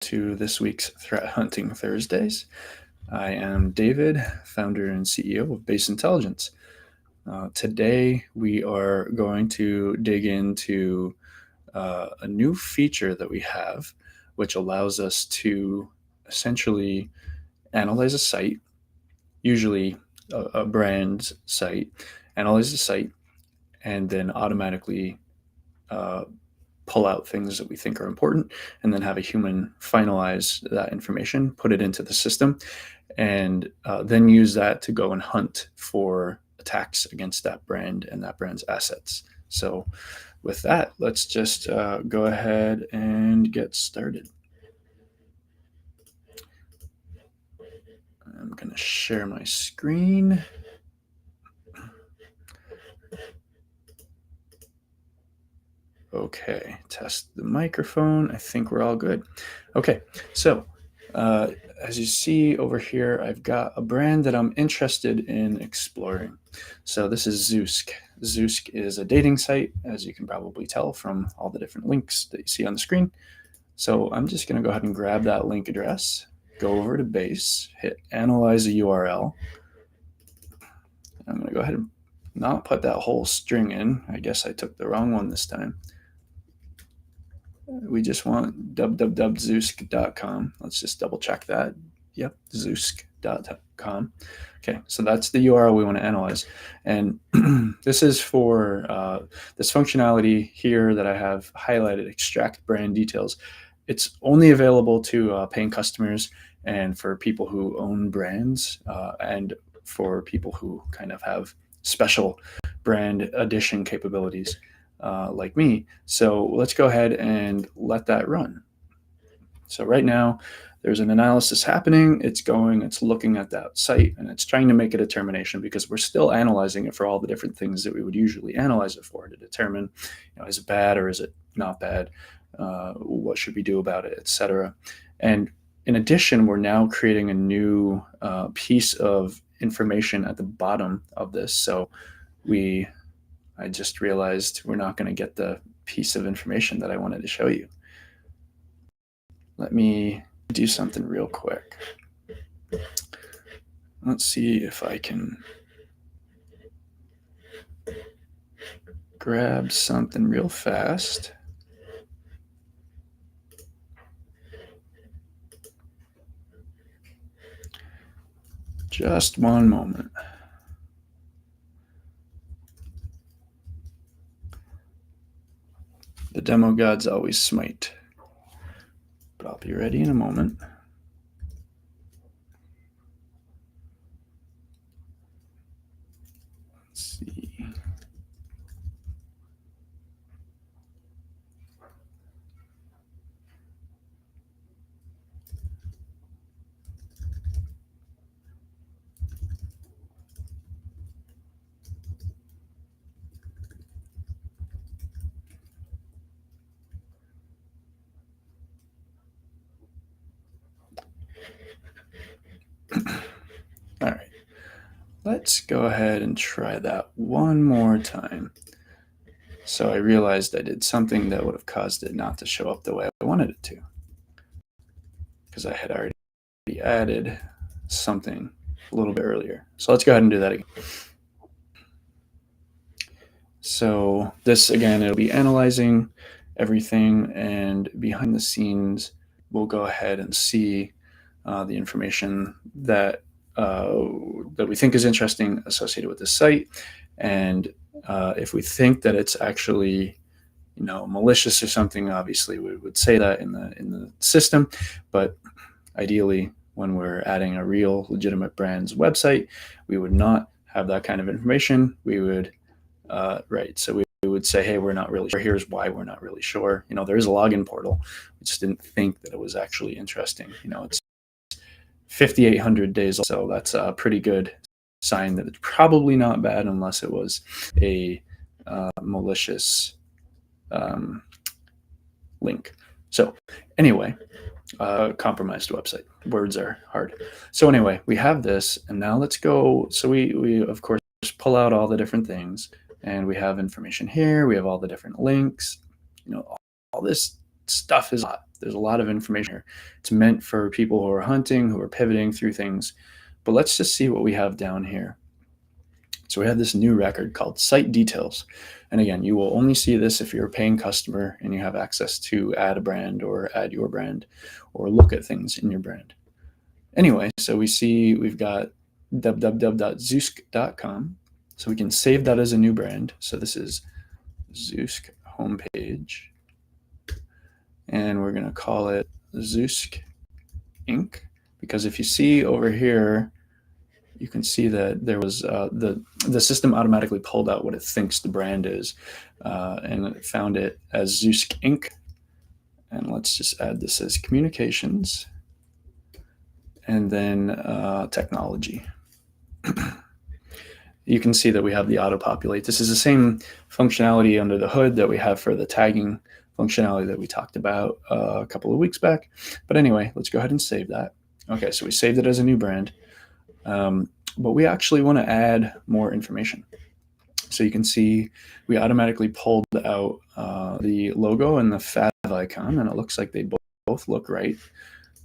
to this week's Threat Hunting Thursdays. I am David, founder and CEO of Base Intelligence. Today, we are going to dig into a new feature that we have, which allows us to essentially analyze a site, usually a brand site, analyze the site, and then automatically uh, pull out things that we think are important, and then have a human finalize that information, put it into the system, and then use that to go and hunt for attacks against that brand and that brand's assets. So with that, let's just go ahead and get started. I'm going to share my screen. Okay, test the microphone. I think we're all good. Okay, so as you see over here, I've got a brand that I'm interested in exploring. So this is Zoosk. Zoosk is a dating site, as you can probably tell from all the different links that you see on the screen. So I'm just going to go ahead and grab that link address, go over to Base, hit Analyze a URL. I'm going to go ahead and not put that whole string in. I guess I took the wrong one this time. We just want www.zoosk.com. Let's just double check that. Yep, zoosk.com. Okay, so that's the URL we want to analyze. And this is for this functionality here that I have highlighted, extract brand details. It's only available to paying customers and for people who own brands and for people who kind of have special brand addition capabilities. Like me. So let's go ahead and let that run. So right now there's an analysis happening. It's looking at that site, and it's trying to make a determination, because we're still analyzing it for all the different things that we would usually analyze it for, to determine, is it bad or is it not bad? What should we do about it, etc. And in addition, we're now creating a new piece of information at the bottom of this. So I just realized we're not going to get the piece of information that I wanted to show you. Let me do something real quick. Let's see if I can grab something real fast. Just one moment. The demo gods always smite, but I'll be ready in a moment. Let's see. All right, let's go ahead and try that one more time. So I realized I did something that would have caused it not to show up the way I wanted it to, because I had already added something a little bit earlier. So let's go ahead and do that again. So this, again, it'll be analyzing everything, and behind the scenes, we'll go ahead and see the information that we think is interesting associated with this site. And if we think that it's actually malicious or something, obviously we would say that in the system. But ideally, when we're adding a real legitimate brand's website, we would not have that kind of information. We would so we would say, hey, we're not really sure. Here's why we're not really sure. There is a login portal. We just didn't think that it was actually interesting. It's 5,800 days, so that's a pretty good sign that it's probably not bad, unless it was a malicious link. So anyway, compromised website. Words are hard. So anyway, we have this, and now let's go. So we of course pull out all the different things, and we have information here. We have all the different links, all this stuff is a lot. There's a lot of information here. It's meant for people who are hunting, who are pivoting through things. But let's just see what we have down here. So we have this new record called Site Details. And again, you will only see this if you're a paying customer and you have access to add a brand or add your brand or look at things in your brand. Anyway, so we see we've got www.zoosk.com. So we can save that as a new brand. So this is Zoosk homepage. And we're going to call it Zoosk Inc. Because if you see over here, you can see that there was the system automatically pulled out what it thinks the brand is, and it found it as Zoosk Inc. And let's just add this as communications, and then technology. You can see that we have the auto-populate. This is the same functionality under the hood that we have for the tagging functionality that we talked about a couple of weeks back. But anyway, let's go ahead and save that. Okay, so we saved it as a new brand. But we actually want to add more information. So you can see we automatically pulled out the logo and the fav icon, and it looks like they both look right.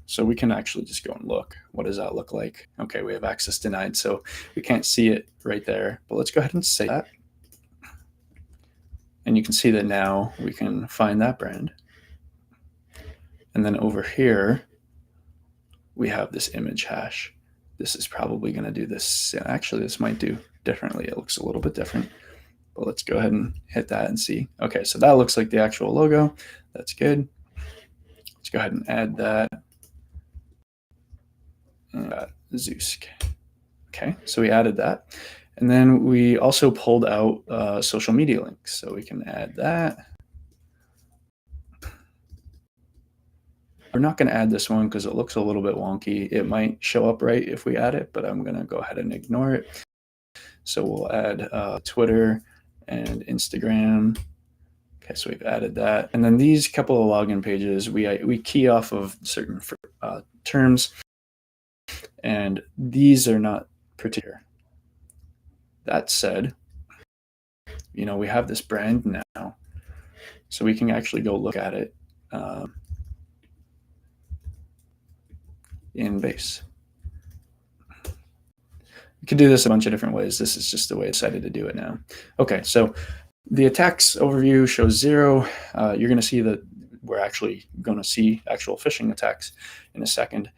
So we can actually just go and look. What does that look like? Okay, we have access denied, so we can't see it right there. But let's go ahead and save that. And you can see that now we can find that brand. And then over here, we have this image hash. This is probably going to do this. Actually, this might do differently. It looks a little bit different. But let's go ahead and hit that and see. Okay, so that looks like the actual logo. That's good. Let's go ahead and add that. Zoosk. Okay, so we added that. And then we also pulled out social media links. So we can add that. We're not going to add this one because it looks a little bit wonky. It might show up right if we add it, but I'm going to go ahead and ignore it. So we'll add Twitter and Instagram. Okay, so we've added that. And then these couple of login pages, we key off of certain terms, and these are not particular. That said, we have this brand now, so we can actually go look at it in base. You can do this a bunch of different ways. This is just the way I decided to do it now. Okay, so the attacks overview shows 0. You're going to see that we're actually going to see actual phishing attacks in a second.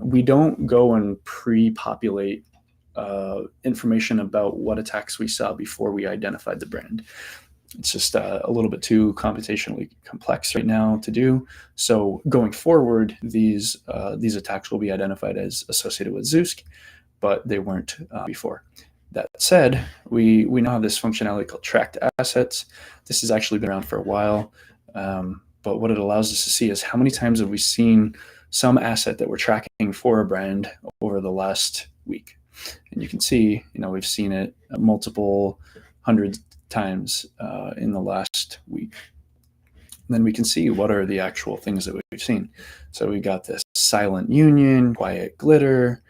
We don't go and pre-populate information about what attacks we saw before we identified the brand. It's just a little bit too computationally complex right now to do. So going forward, these attacks will be identified as associated with Zoosk, but they weren't before. That said, we now have this functionality called tracked assets. This has actually been around for a while, but what it allows us to see is how many times have we seen some asset that we're tracking for a brand over the last week. And you can see, we've seen it multiple hundreds times in the last week. And then we can see what are the actual things that we've seen. So we got this silent union, quiet glitter,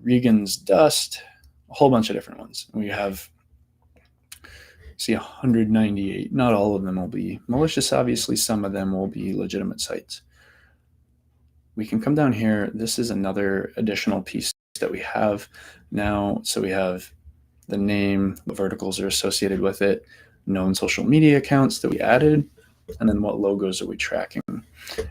Regan's dust, a whole bunch of different ones. We have, see, 198. Not all of them will be malicious, obviously. Some of them will be legitimate sites. We can come down here. This is another additional piece that we have now. So we have the name, the verticals are associated with it, known social media accounts that we added, and then what logos are we tracking.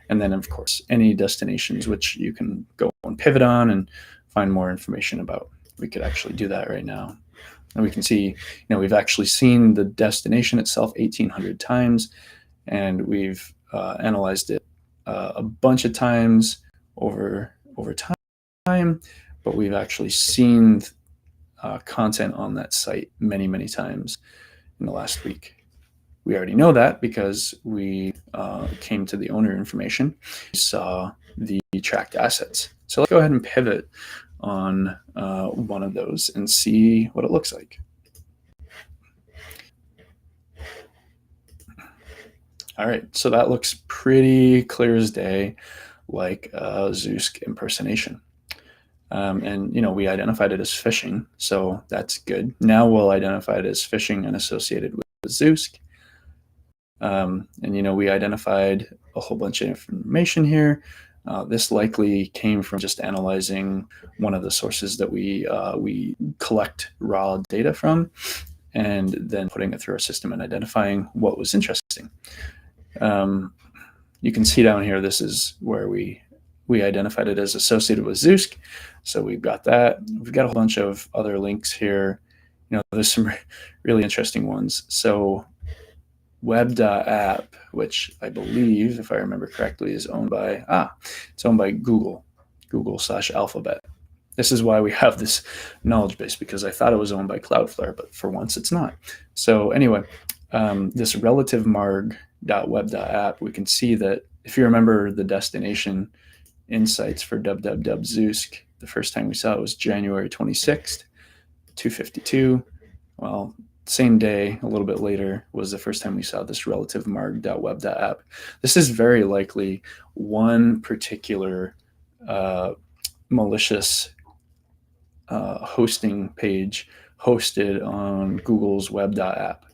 And then, of course, any destinations which you can go and pivot on and find more information about. We could actually do that right now. And we can see, we've actually seen the destination itself 1,800 times, and we've analyzed it a bunch of times over time, but we've actually seen content on that site many, many times in the last week. We already know that because we came to the owner information, we saw the tracked assets. So let's go ahead and pivot on one of those and see what it looks like. All right, so that looks pretty clear as day, like a Zoosk impersonation. And we identified it as phishing, so that's good. Now we'll identify it as phishing and associated with Zoosk. And we identified a whole bunch of information here. This likely came from just analyzing one of the sources that we collect raw data from, and then putting it through our system and identifying what was interesting. You can see down here, this is where we identified it as associated with Zoosk. So we've got that. We've got a whole bunch of other links here. There's some really interesting ones. So web.app, which I believe, if I remember correctly, is owned by Google/Alphabet. This is why we have this knowledge base, because I thought it was owned by Cloudflare, but for once it's not. So anyway, this relative marg.web.app, we can see that if you remember the destination insights for www.zoosk, the first time we saw it was January 26th, 252. Well, same day, a little bit later, was the first time we saw this relative marg.web.app. This is very likely one particular malicious hosting page hosted on Google's web.app.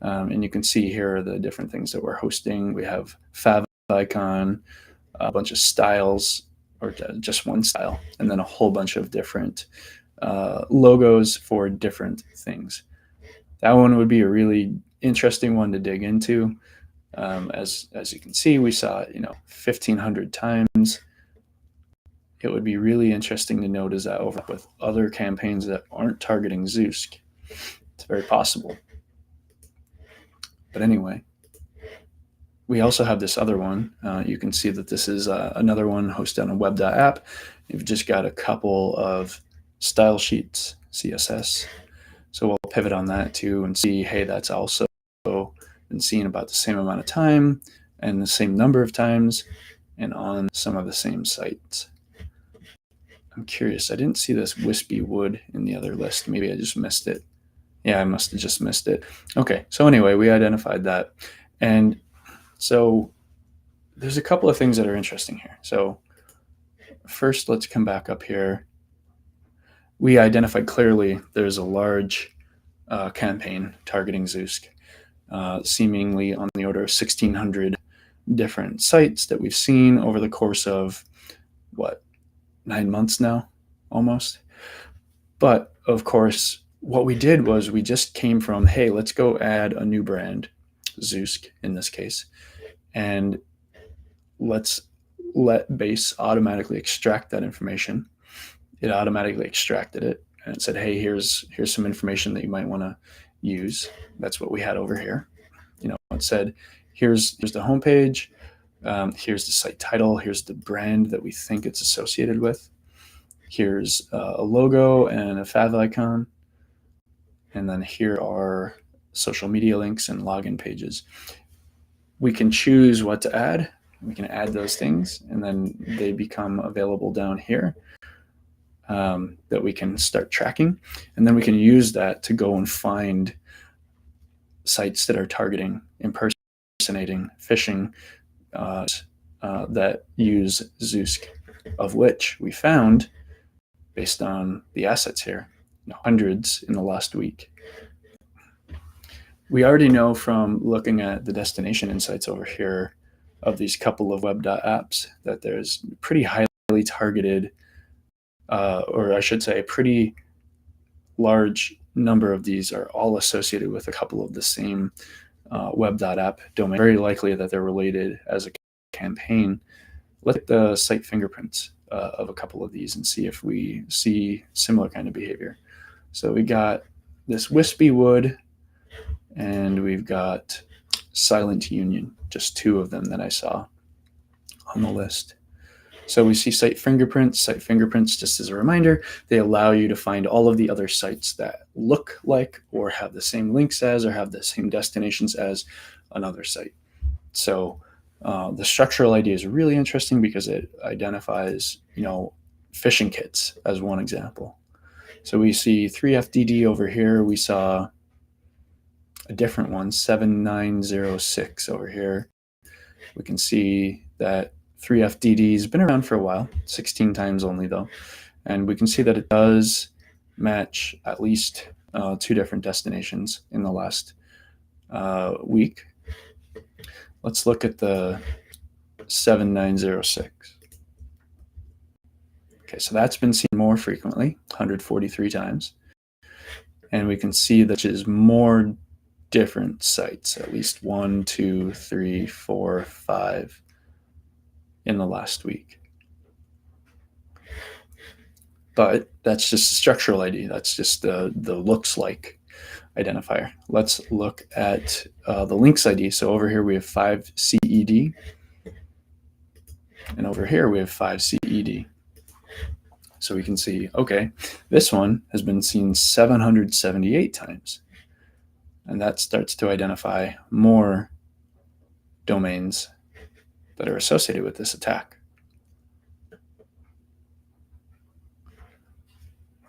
And you can see here the different things that we're hosting. We have favicon, a bunch of styles, or just one style, and then a whole bunch of different logos for different things. That one would be a really interesting one to dig into. As you can see, we saw it 1,500 times. It would be really interesting to know, does that overlap with other campaigns that aren't targeting Zoosk? It's very possible. But anyway, we also have this other one. You can see that this is another one hosted on a web.app. You've just got a couple of style sheets, CSS. So we'll pivot on that too and see, hey, that's also been seen about the same amount of time and the same number of times and on some of the same sites. I'm curious, I didn't see this wispy wood in the other list. Maybe I just missed it. Yeah, I must have just missed it. Okay, so anyway, we identified that. And so there's a couple of things that are interesting here. So first, let's come back up here. We identified clearly there's a large campaign targeting Zoosk, seemingly on the order of 1,600 different sites that we've seen over the course of, 9 months now, almost. But of course, what we did was we just came from, hey, let's go add a new brand, Zoosk in this case, and let's let base automatically extract that information. It automatically extracted it and it said, hey, here's some information that you might want to use. That's what we had over here. It said, here's the homepage, here's the site title, here's the brand that we think it's associated with, here's a logo and a favicon, and then here are social media links and login pages. We can choose what to add. We can add those things, and then they become available down here that we can start tracking. And then we can use that to go and find sites that are targeting, impersonating, phishing that use Zoosk, of which we found, based on the assets here, hundreds in the last week. We already know from looking at the destination insights over here of these couple of web.apps that there's pretty highly targeted, or I should say a pretty large number of these are all associated with a couple of the same web.app domain. Very likely that they're related as a campaign. Let's get the site fingerprints of a couple of these and see if we see similar kind of behavior. So we got this wispy wood, and we've got Silent Union, just two of them that I saw on the list. So we see site fingerprints. Site fingerprints, just as a reminder, they allow you to find all of the other sites that look like or have the same links as or have the same destinations as another site. So the structural ID is really interesting because it identifies, phishing kits as one example. So we see 3FDD over here. We saw a different one, 7906 over here. We can see that 3FDD has been around for a while, 16 times only though. And we can see that it does match at least two different destinations in the last week. let's look at the 7906. Okay, so that's been seen more frequently, 143 times. And we can see that is more different sites, at least 1, 2, 3, 4, 5 in the last week. But that's just a structural ID. That's just the looks like identifier. Let's look at the links ID. So over here we have 5CED, and over here we have 5CED. So we can see, okay, this one has been seen 778 times. And that starts to identify more domains that are associated with this attack.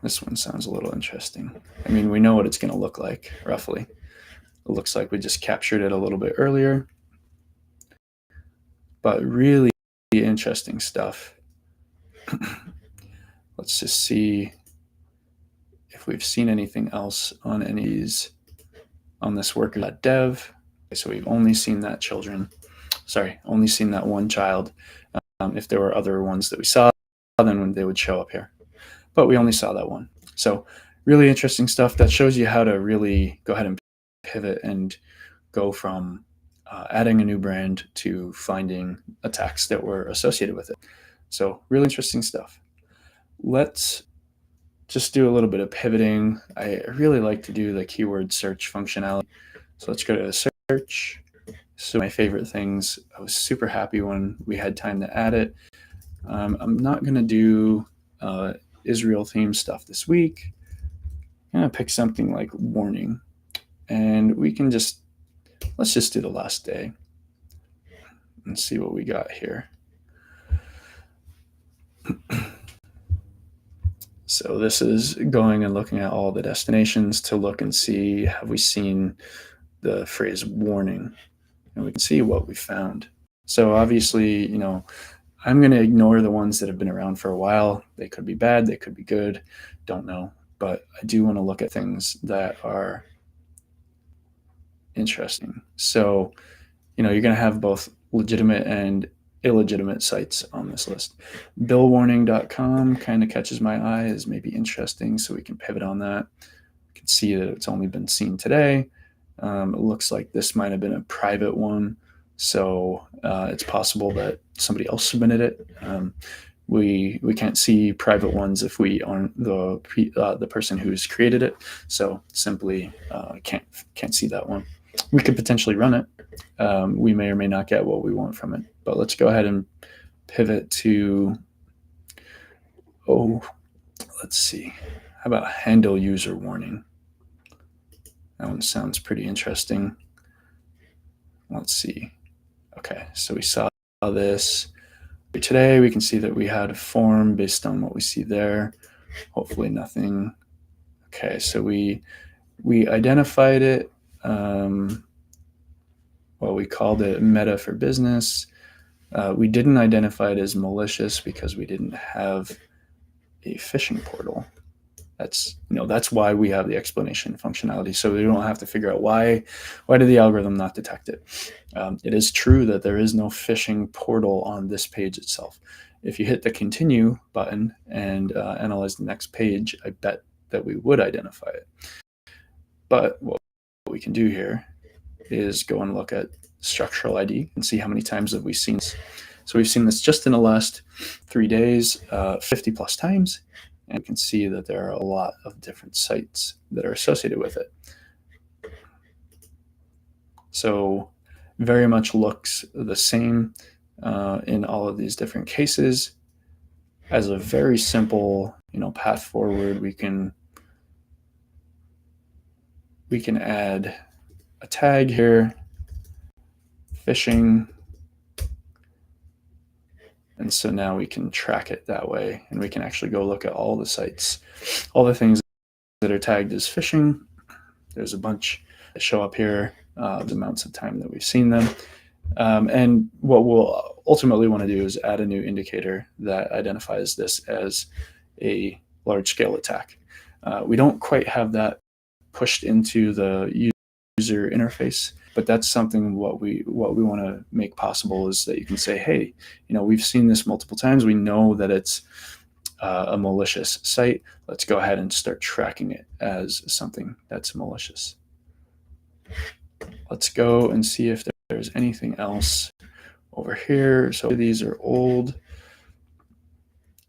This one sounds a little interesting. I mean, we know what it's going to look like, roughly. It looks like we just captured it a little bit earlier. But really interesting stuff. Let's just see if we've seen anything else on any of these on this worker.dev. Okay, so we've only seen that only seen that one child. If there were other ones that we saw, then they would show up here. But we only saw that one. So really interesting stuff that shows you how to really go ahead and pivot and go from adding a new brand to finding attacks that were associated with it. So really interesting stuff. Let's just do a little bit of pivoting. I really like to do the keyword search functionality. So let's go to search. So my favorite things, I was super happy when we had time to add it. I'm not going to do Israel themed stuff this week. I'm going to pick something like warning. And we can let's just do the last day and see what we got here. So this is going and looking at all the destinations to look and see, have we seen the phrase warning? And we can see what we found. So obviously, I'm going to ignore the ones that have been around for a while. They could be bad, they could be good, don't know. But I do want to look at things that are interesting. So, you're going to have both legitimate and illegitimate sites on this list. Billwarning.com kind of catches my eye as maybe interesting, so we can pivot on that. You can see that it's only been seen today. It looks like this might have been a private one, so it's possible that somebody else submitted it. We can't see private ones if we aren't the person who's created it, so simply can't see that one. We could potentially run it. We may or may not get what we want from it, but let's go ahead and pivot to, let's see. How about handle user warning? That one sounds pretty interesting. Let's see. Okay, so we saw this. Today we can see that we had a form based on what we see there. Hopefully nothing. Okay, so we identified it. We called it meta for business. We didn't identify it as malicious because we didn't have a phishing portal. That's why we have the explanation functionality, so we don't have to figure out why did the algorithm not detect it. It is true that there is no phishing portal on this page itself. If you hit the continue button and analyze the next page, I bet that we would identify it. But what we can do here is go and look at structural ID and see how many times have we seen this. So we've seen this just in the last 3 days, 50 plus times. And you can see that there are a lot of different sites that are associated with it. So very much looks the same in all of these different cases. As a very simple, path forward, we can add a tag here, phishing. And so now we can track it that way, and we can actually go look at all the sites, all the things that are tagged as phishing. There's a bunch that show up here, the amounts of time that we've seen them. And what we'll ultimately want to do is add a new indicator that identifies this as a large-scale attack. We don't quite have that pushed into the user interface but that's something what we want to make possible is that you can say, hey, we've seen this multiple times. We know that it's a malicious site. Let's go ahead and start tracking it as something that's malicious. Let's go and see if there's anything else over here. So these are old.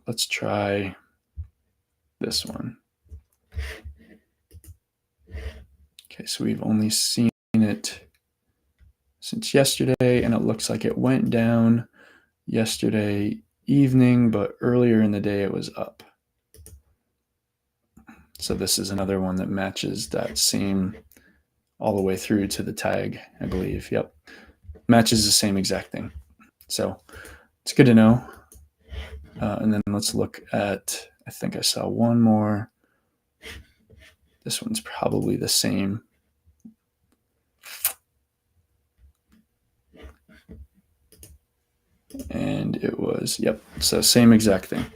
Let's try this one. Okay, so we've only seen it since yesterday, and it looks like it went down yesterday evening, but earlier in the day it was up. So this is another one that matches that same all the way through to the tag, I believe. Yep, matches the same exact thing. So it's good to know. And then let's look at, I think I saw one more. This one's probably the same. And it was, yep, so same exact thing.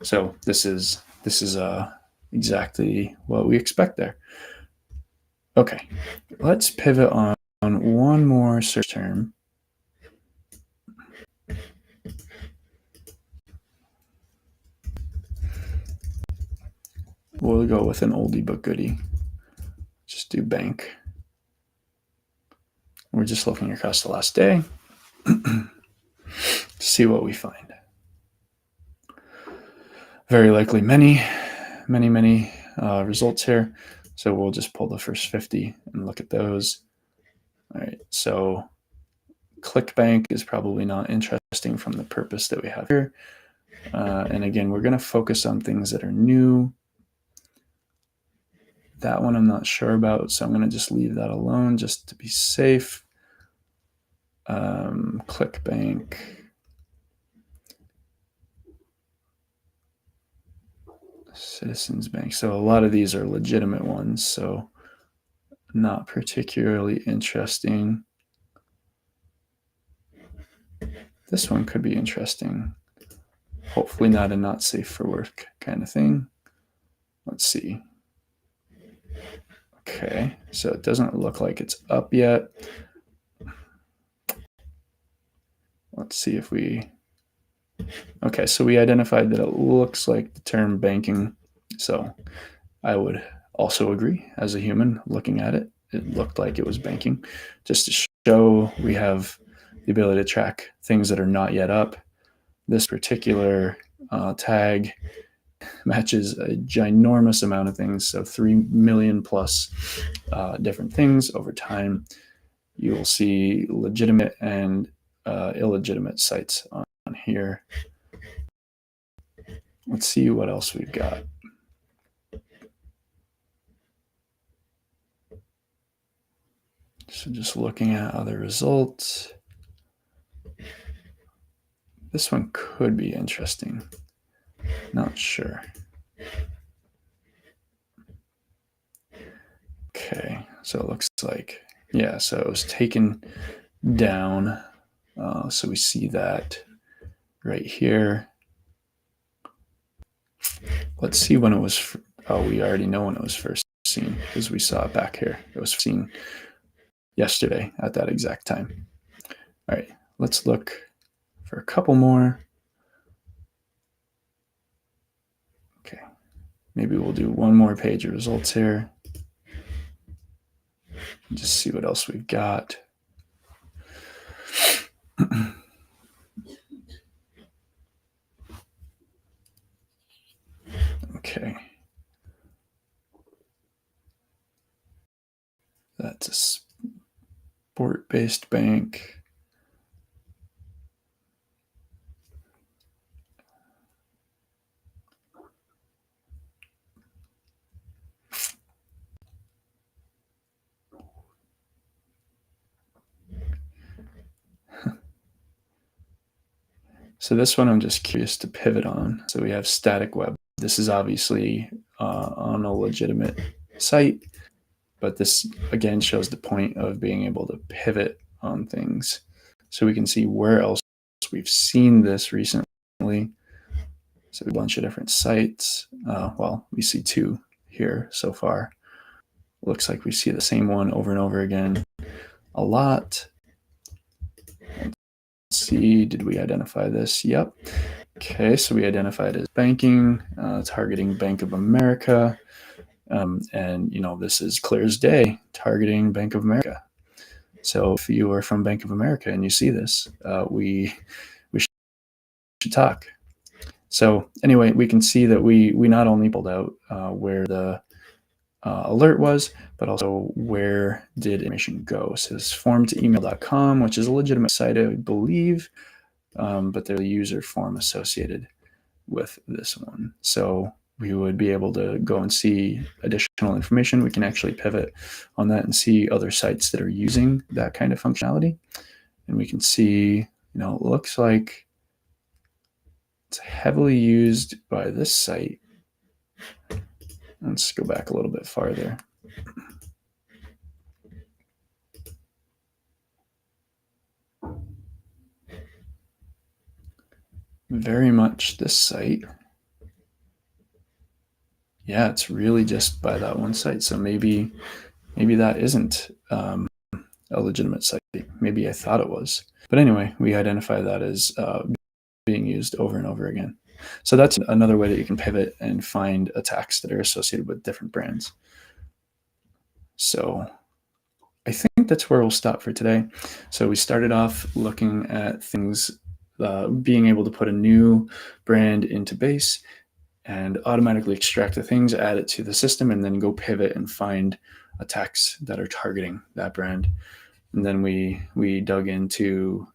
So this is exactly what we expect there. Okay, let's pivot on one more search term. We'll go with an oldie but goodie. Just do bank. We're just looking across the last day to see what we find. Very likely many results here. So we'll just pull the first 50 and look at those. All right, so ClickBank is probably not interesting from the purpose that we have here. And again, we're going to focus on things that are new. That one I'm not sure about, so I'm going to just leave that alone just to be safe. ClickBank. Citizens Bank. So a lot of these are legitimate ones, so not particularly interesting. This one could be interesting. Hopefully not a not safe for work kind of thing. Let's see. Okay, so it doesn't look like it's up yet. Let's see if we... Okay, so we identified that it looks like the term banking. So I would also agree as a human looking at it. It looked like it was banking. Just to show we have the ability to track things that are not yet up. This particular tag matches a ginormous amount of things. So 3 million plus different things over time. You will see legitimate and illegitimate sites on here. Let's see what else we've got. So just looking at other results. This one could be interesting. Not sure. Okay, so it looks like, yeah, so it was taken down. So we see that right here. Let's see when it was, oh, we already know when it was first seen because we saw it back here. It was seen yesterday at that exact time. All right, let's look for a couple more. Okay, maybe we'll do one more page of results here. Just see what else we've got. Okay. That's a sport-based bank. So this one I'm just curious to pivot on. So we have static web. This is obviously on a legitimate site, but this again shows the point of being able to pivot on things. So we can see where else we've seen this recently. So a bunch of different sites. Well, we see two here so far. Looks like we see the same one over and over again. a lot. Let's see, did we identify this? Yep. Okay, so we identified as banking, targeting Bank of America. And this is clear as day, targeting Bank of America. So if you are from Bank of America and you see this, we should talk. So anyway, we can see that we not only pulled out where the alert was, but also where did information go. So it's form2email.com, which is a legitimate site, I believe, but there's a user form associated with this one. So we would be able to go and see additional information. We can actually pivot on that and see other sites that are using that kind of functionality. And we can see, it looks like it's heavily used by this site. Let's go back a little bit farther. Very much this site. Yeah, it's really just by that one site. So maybe that isn't a legitimate site. Maybe I thought it was. But anyway, we identify that as being used over and over again. So that's another way that you can pivot and find attacks that are associated with different brands. So I think that's where we'll stop for today. So we started off looking at things, being able to put a new brand into base and automatically extract the things, add it to the system, and then go pivot and find attacks that are targeting that brand. And then we dug into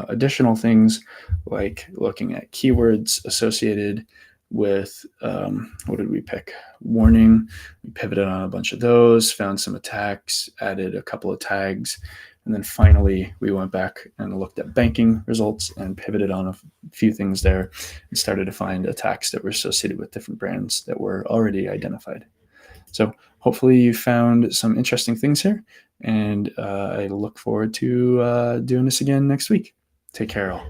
additional things like looking at keywords associated with, what did we pick? Warning. We pivoted on a bunch of those, found some attacks, added a couple of tags, and then finally we went back and looked at banking results and pivoted on a few things there and started to find attacks that were associated with different brands that were already identified. So hopefully you found some interesting things here, and I look forward to doing this again next week. Take care all.